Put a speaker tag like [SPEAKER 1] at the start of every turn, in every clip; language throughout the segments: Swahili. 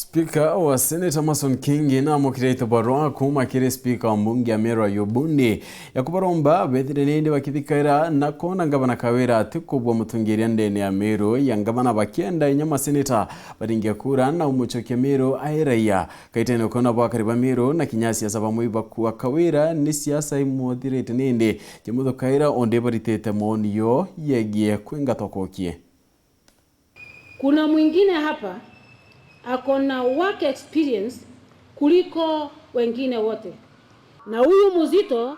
[SPEAKER 1] Spika wa Seneti Amason Kingi NIYAMUKIRITE barua kuma kiri spika wa mbunge ya MERU AYUB ya kubaromba bethirinde bakithikaira na kona ngabana kawira atikubwa mutungiria ndene ya MERU ya ngabana bakienda inyama seneta baringia kura na umuchoke MERU airaya kaitene kona bakariba MERU na kinyasi asaba muiba kwa kawira ni siasa imuthirite ninde jemutho kaira onde baritete monio yegie kwinga tokokie.
[SPEAKER 2] Kuna mwingine hapa akona work experience kuliko wengine wote, na huyu muzito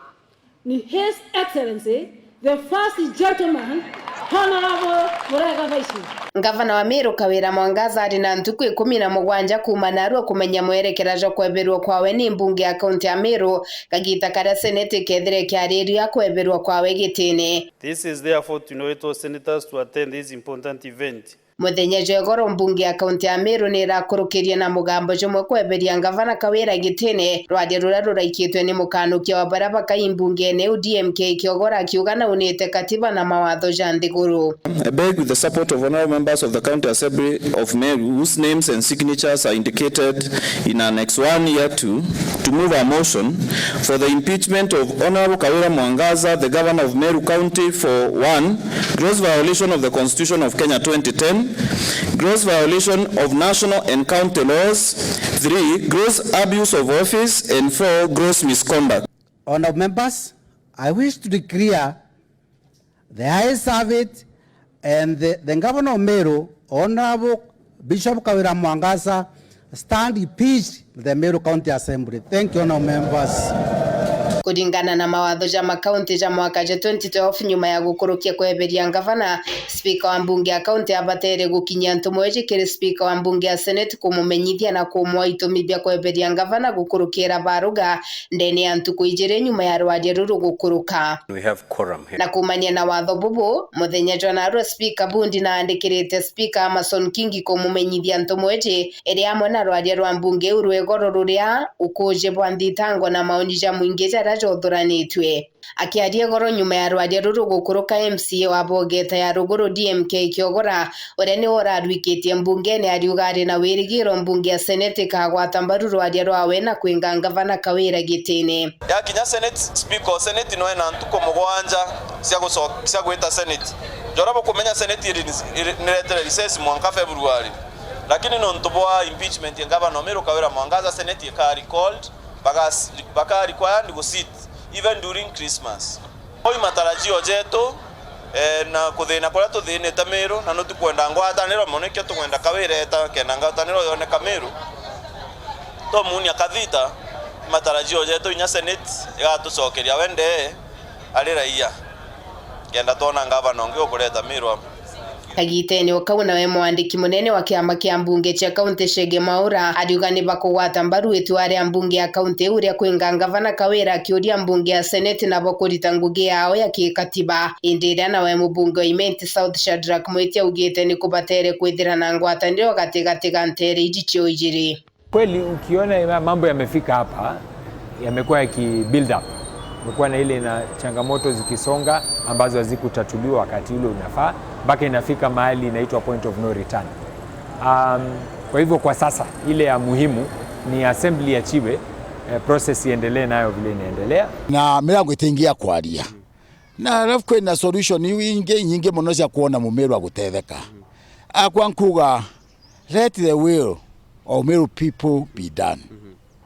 [SPEAKER 2] ni His Excellency the First Gentleman Honorable YEREKERA.
[SPEAKER 3] Gavana wa MERU Kawira Mwangaza ari na ntuku 17 kuma narua kumenya mwerekera jo kweberwa kwawe ni mbunge ya kaunti ya MERU kagita kara seneti kethire kyariru ya kweberwa kwawe gitini.
[SPEAKER 4] This is therefore to invite all senators to attend this important event.
[SPEAKER 3] Muthenya jogoro mbunge ya kaunti ya MERU ni rakurukiria na mugambo jomwe kweberia Gavana Kawira gitini rwadi rura ruraikitwe ni mukanukia wa baraba kai mbunge ne UDMK kiogora akiugana unite katiba na mawatho jandiguru.
[SPEAKER 5] I beg with the support of honorable members of the County Assembly of MERU whose names and signatures are indicated in Annex 1 Year 2 to move a motion for the impeachment of Honorable Kawira Mwangaza, the Governor of MERU County, for 1. Gross violation of the Constitution of Kenya 2010, gross violation of national and county laws, 3. gross abuse of office, and 4. gross misconduct.
[SPEAKER 6] Honorable members, I wish to declare the High Service and the Governor of MERU, Honorable Bishop Kawira Mwangaza, stand impeached with the MERU County Assembly. Thank you, honorable members.
[SPEAKER 3] Kulingana na mawatho ja makaunti ja mwaka ja 2012 nyuma ya gukurukia kweberia Gavana, spika wa mbunge ya kaunti abatere gukinyia ntumweje kiri spika wa mbunge ya Senate kumumenyithia na kumwa itumi bya kweberia Gavana gukurukira Baruga ndene ya ntuku ijire nyuma ya rwadi ruru gukuruka.
[SPEAKER 7] We have quorum here.
[SPEAKER 3] Na kumania na watho bubu muthenya jona ro spika bundi na andikirite spika Amason Kingi kumumenyithia ntumweje eri amwe na rwadi rwa mbunge urwegoro ruria ukuje bwanditango na maoni ja mwingi ja jothuranitwe. Akiaria goro nyuma ya rwadi ruru gukuruka MCA wa Bogeta ya ruguru DMK kiogora uria ni orarwikitie mbungeni ariugari na wirigiro mbunge ya Seneti kagwata mbaru rwadi rwawe na kwinga Gavana Kawira gitini.
[SPEAKER 8] Ya kinya Senate speaker Seneti no ena ntuko mugwanja cia gwita Seneti jorabo kumenya Seneti niretere recess mwanka February lakini no ntubwa impeachment ya Governor MERU Kawira Mwangaza Seneti ka recalled baka required to sit even during Christmas. Hoi matarajio jeto na kuthina kuria tuthinite MERU na no tukwenda ngwataniro moneke tukwenda Kawira eta kenda ngwataniro yone MERU to muni akathita matarajio jeto inya Senate igatucokeria wende ari raia kenda tona Gavana ngio kureta MERU.
[SPEAKER 3] Kagiteni wakauna we mwandiki munene wa kiama kia mbunge cha kaunti Shege Maura ariuga ni bakugwata mbaru etware ya mbunge ya kaunti uria kwinga Gavana Kawira akiuria mbunge ya Seneti na bokurita ngugi yao ya kikatiba indira na we mbunge wa Imenti South Shadrack Mwitia ugite ni kubatere kwithira na ngwataniro gatiga ntere ijicho ijiri.
[SPEAKER 9] Kweli ukiona mambo yamefika hapa yamekuwa yaki build up. Kumekuwa na ile na changamoto zikisonga ambazo hazikutatuliwa wakati ule unafaa mpaka inafika mahali inaitwa point of no return. Kwa hivyo kwa sasa ile ya muhimu ni assembly yachiwe, process iendelee nayo vile inaendelea
[SPEAKER 10] na milango itaingia kwaria na alafu kwena solution nyingi muno cia kuona mumeru agutetheka akwa nkuga let the will of MERU people be done.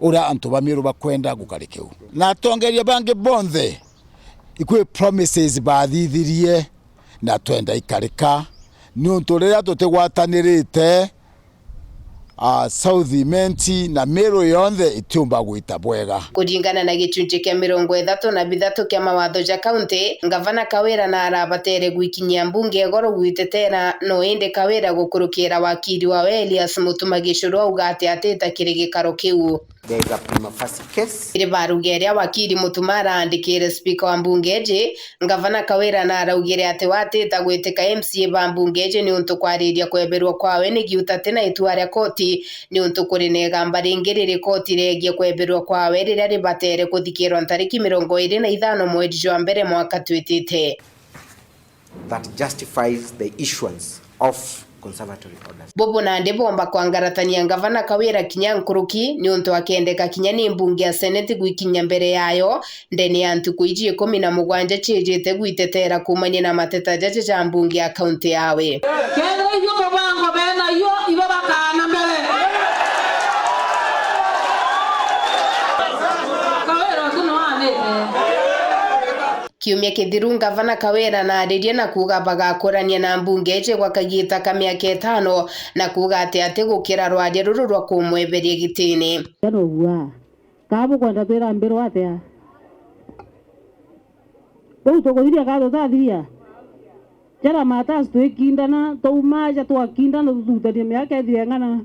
[SPEAKER 10] Ura antu ba MERU bakwenda gukarikeu na tongeria bange bonthe ikwe promises bathithirie na twenda ikarika ni untu riria tutigwatanirite South Imenti na MERU yonthe itiumba gwita bwega.
[SPEAKER 3] Kulingana na gicunje kia 33 kia mawatho ja kaunti, Gavana Kawira na arabatere gwikinyia mbunge goro gwitetera no ende Kawira gukurukira wakiri wa Elias Mutumagishuru ugate ateta kirigikaro kiu.
[SPEAKER 7] There is a prima facie case.
[SPEAKER 3] Iri barugeria wakiri Mutumara andikire spika wa mbungeje Gavana Kawira na araugire ati wateta gwiteka MCA ba mbungeje ni untu kwariria kweberwa kwawe ni giutate na itware koti ni untu kurinega mbaringirire koti regie kweberwa kwawe riria ribatere kuthikirwa ntariki 25 mwezi wa mbere mwaka twitite.
[SPEAKER 7] That justifies the issuance of conservatory orders.
[SPEAKER 3] Bobo nande bomba kwangaratania ngavana Kawira Kinyankuruki ni untu akendeka kinya ni mbunge ya seneti gwikinya mbere yayo ndeni antu kuiji 17 cijite gwitetera kumanye na mateta jaje ja mbunge ya kaunti yawe kero yuko bango bena yo ibabaka na mbele Kawira kuno ane kiumia kithiru ngavana Kawira na aririe na kuga bagakorania na mbunge eje gwa kagita ka miaka 5 na kuga ati gukira rwarie ruru rwa kumweberia gitini
[SPEAKER 2] no bua kabo kwenda twira mbiro atia bo to gothiria gado thathiria jara matas twikindana toumaja twakindana thutharia miaka ithire ngana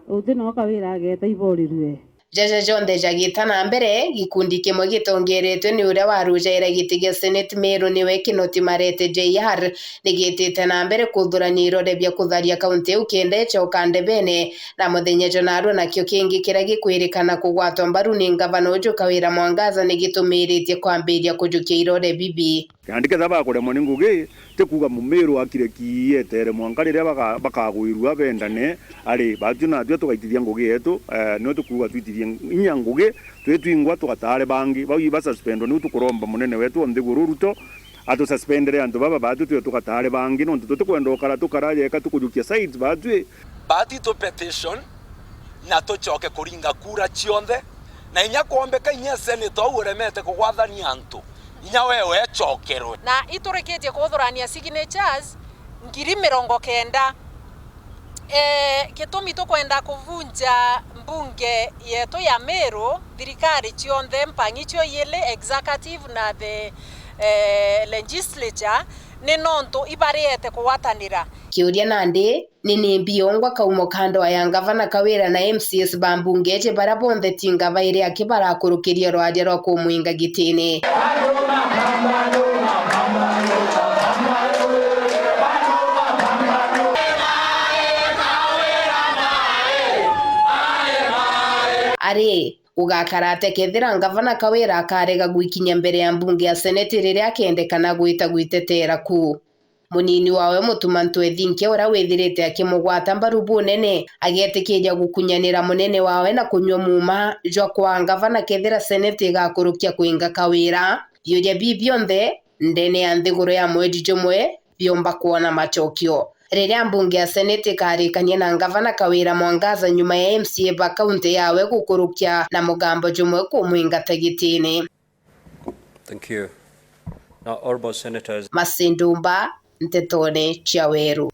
[SPEAKER 2] utino Kawira ageta iborirwe
[SPEAKER 3] Jaja Jonde jagitana mbere gikundi kimwe gitongeretwe ni uria warujaira gitige Senate MERU niwe Kinoti Marete JR nigitite na mbere kuthurania irore bya kutharia kaunti ukende chokande bene na muthenya jonaro nakio kingi kira gikwirikana kugwatwa mbaru ni ngavana uju Kawira Mwangaza nigitumiritie kwambiria kujukia irore bibi
[SPEAKER 11] andike thaba kuremwo ni ngugi te kuga MERU akire kietere mwanka riria bakagwirwa bendane ari batuna twa tugaitithia ngugi yetu no tukuga twitithia inya ngugi twetwingwa tugatare bangi bau iba suspendwa ni tukuromba munene wetu onde gururuto atu suspendere antu baba batu twa tugatare bangi no tukwenda okara tukaraje ka tukujukia sides batwe
[SPEAKER 12] bati to petition na tucoke kuringa kura cionthe na inya kuombeka inya senator uremete kugwathania antu inya wewe chokerwe
[SPEAKER 13] na itureketie kuthurania signatures 90,000 gitumi tukwenda kuvunja mbunge yetu ya MERU thirikari cionthe mpangicho yele executive na the legislature ni nontu ibariete kuwatanira
[SPEAKER 3] kiuria nandi nini biongwa kaumo kando ya ngavana Kawira na MCS bambungeje barabonthe tinga baire akibara kurukiria rwaje rwa kumuinga gitini ari ugakarate kethira ngavana Kawira akarega gwikinya mbere ya mbunge ya seneti riria akendekana gwita gwitetera ku munini wawe mutumantu ethinke ora wethirite akimugwata mbaru bunene agetikiria gukunyanira munene wawe na kunywa muma jwa kwa ngavana kethira seneti gakurukia kuinga Kawira yuria bibionthe ndene ya nthiguru ya mwedi jumwe biomba kuona machokio riria mbunge ya seneti karikania na ngavana Kawira Mwangaza nyuma ya MCA ba kaunti yawe gukurukia na mugambo jumwe kumwinga tagitini.
[SPEAKER 14] Thank you. Now, Orbo Senators.
[SPEAKER 3] Masindumba Ntetone Chiaweru.